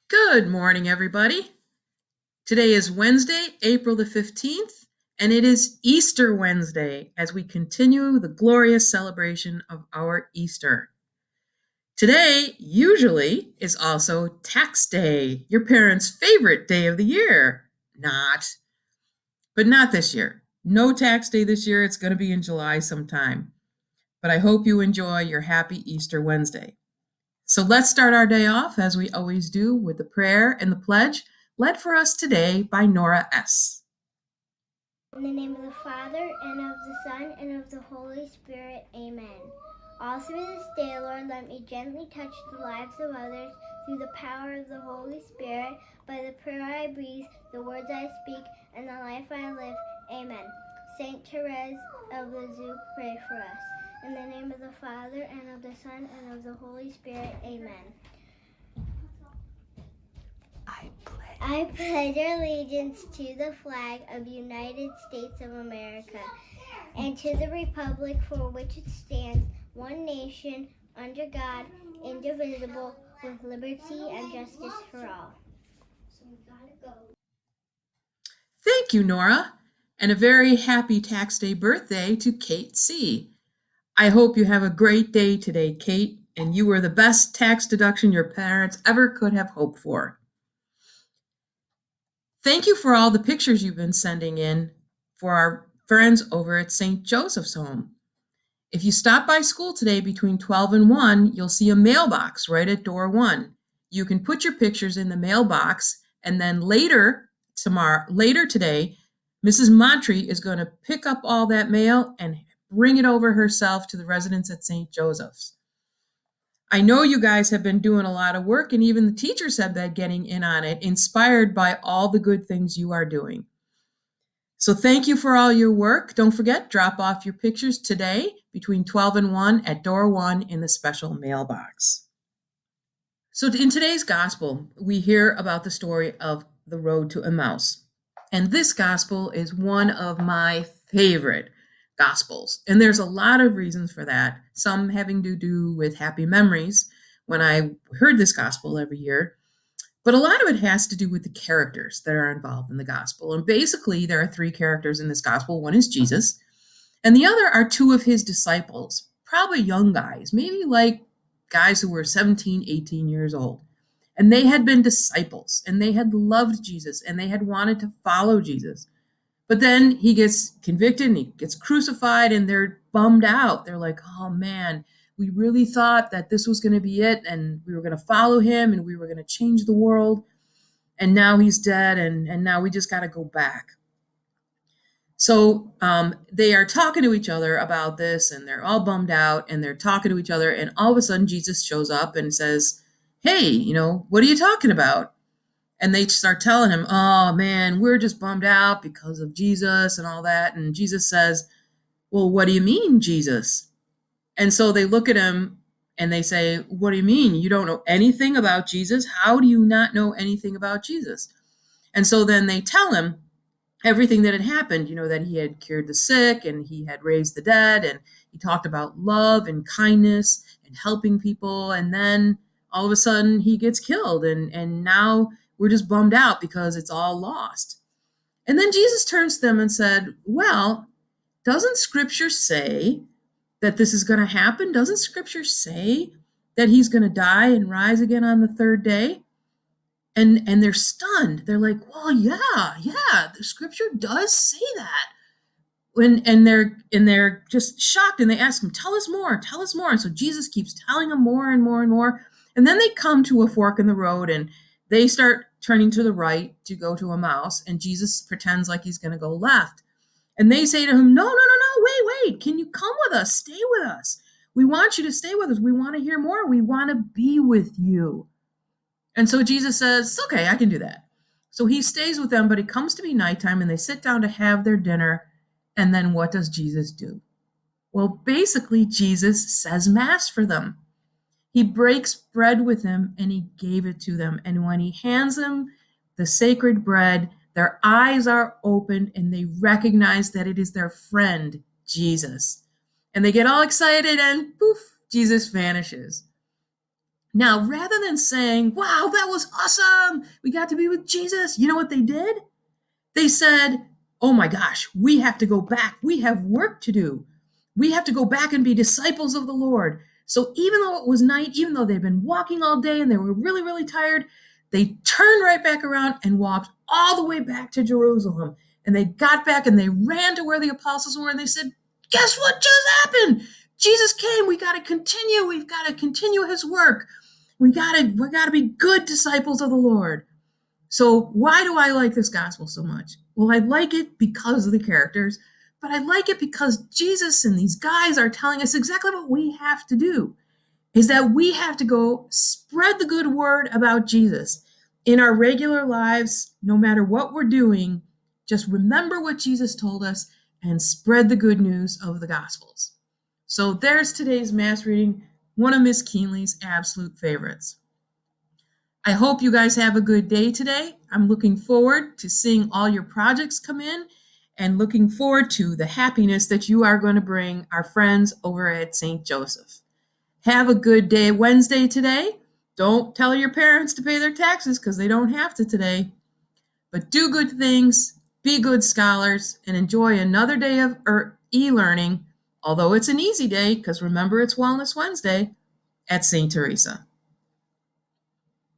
Good morning, everybody. Today is Wednesday, April the 15th, and it is Easter Wednesday as we continue the glorious celebration of our Easter. Today, usually, is also Tax Day, your parents' favorite day of the year. But not this year. No tax day this year. It's going to be in July sometime. But I hope you enjoy your happy Easter Wednesday. So let's start our day off, as we always do, with the prayer and the pledge, led for us today by Nora S. In the name of the Father, and of the Son, and of the Holy Spirit, amen. All through this day, Lord, let me gently touch the lives of others through the power of the Holy Spirit, by the prayer I breathe, the words I speak, and the life I live, amen. Saint Therese of Lisieux, pray for us. In the name of the Father, and of the Son, and of the Holy Spirit, amen. I pledge allegiance to the flag of the United States of America and to the republic for which it stands, one nation, under God, indivisible, with liberty and justice for all. So we gotta go. Thank you, Nora, and a very happy Tax Day birthday to Kate C. I hope you have a great day today, Kate, and you were the best tax deduction your parents ever could have hoped for. Thank you for all the pictures you've been sending in for our friends over at St. Joseph's Home. If you stop by school today between 12 and 1, you'll see a mailbox right at door 1. You can put your pictures in the mailbox, and then later today, Mrs. Montree is going to pick up all that mail and bring it over herself to the residents at St. Joseph's. I know you guys have been doing a lot of work, and even the teachers have been getting in on it, inspired by all the good things you are doing. So thank you for all your work. Don't forget, drop off your pictures today between 12 and 1 at door 1 in the special mailbox. So in today's gospel, we hear about the story of the road to Emmaus. And this gospel is one of my favorite gospels. And there's a lot of reasons for that, some having to do with happy memories when I heard this gospel every year. But a lot of it has to do with the characters that are involved in the gospel. And basically, there are 3 characters in this gospel. One is Jesus, and the other are 2 of his disciples, probably young guys, maybe like guys who were 17, 18 years old. And they had been disciples, and they had loved Jesus, and they had wanted to follow Jesus. But then he gets convicted and he gets crucified, and they're bummed out. They're like, oh man, we really thought that this was going to be it, and we were going to follow him, and we were going to change the world. And now he's dead, and now we just got to go back. So they are talking to each other about this, and they're all bummed out, and they're talking to each other. And all of a sudden, Jesus shows up and says, hey, what are you talking about? And they start telling him, oh man, we're just bummed out because of Jesus and all that. And Jesus says, well, what do you mean, Jesus? And so they look at him and they say, what do you mean? You don't know anything about Jesus? How do you not know anything about Jesus? And so then they tell him everything that had happened, that he had cured the sick and he had raised the dead, and he talked about love and kindness and helping people. And then all of a sudden he gets killed, and now we're just bummed out because it's all lost. And then Jesus turns to them and said, well, doesn't Scripture say that this is going to happen? Doesn't Scripture say that he's going to die and rise again on the 3rd day? And they're stunned. They're like, well, yeah, the Scripture does say that. And they're just shocked, and they ask him, tell us more. And so Jesus keeps telling them more and more and more. And then they come to a fork in the road, and they start turning to the right to go to Emmaus, and Jesus pretends like he's going to go left. And they say to him, no, wait, can you come with us? Stay with us. We want you to stay with us. We want to hear more. We want to be with you. And so Jesus says, okay, I can do that. So he stays with them, but it comes to be nighttime, and they sit down to have their dinner. And then what does Jesus do? Well, basically, Jesus says Mass for them. He breaks bread with them, and he gave it to them. And when he hands them the sacred bread, their eyes are opened, and they recognize that it is their friend, Jesus. And they get all excited, and poof, Jesus vanishes. Now, rather than saying, wow, that was awesome, we got to be with Jesus, you know what they did? They said, oh my gosh, we have to go back. We have work to do. We have to go back and be disciples of the Lord. So even though it was night, even though they'd been walking all day and they were really, really tired, they turned right back around and walked all the way back to Jerusalem. And they got back and they ran to where the apostles were and they said, guess what just happened? Jesus came. We got to continue. We've got to continue his work. We got to be good disciples of the Lord. So why do I like this gospel so much? Well, I like it because of the characters, but I like it because Jesus and these guys are telling us exactly what we have to do, is that we have to go spread the good word about Jesus in our regular lives, no matter what we're doing. Just remember what Jesus told us and spread the good news of the Gospels. So there's today's Mass reading, one of Miss Keenley's absolute favorites. I hope you guys have a good day today. I'm looking forward to seeing all your projects come in and looking forward to the happiness that you are going to bring our friends over at St. Joseph. Have a good day Wednesday today. Don't tell your parents to pay their taxes because they don't have to today. But do good things, be good scholars, and enjoy another day of e-learning, although it's an easy day because remember it's Wellness Wednesday at St. Teresa.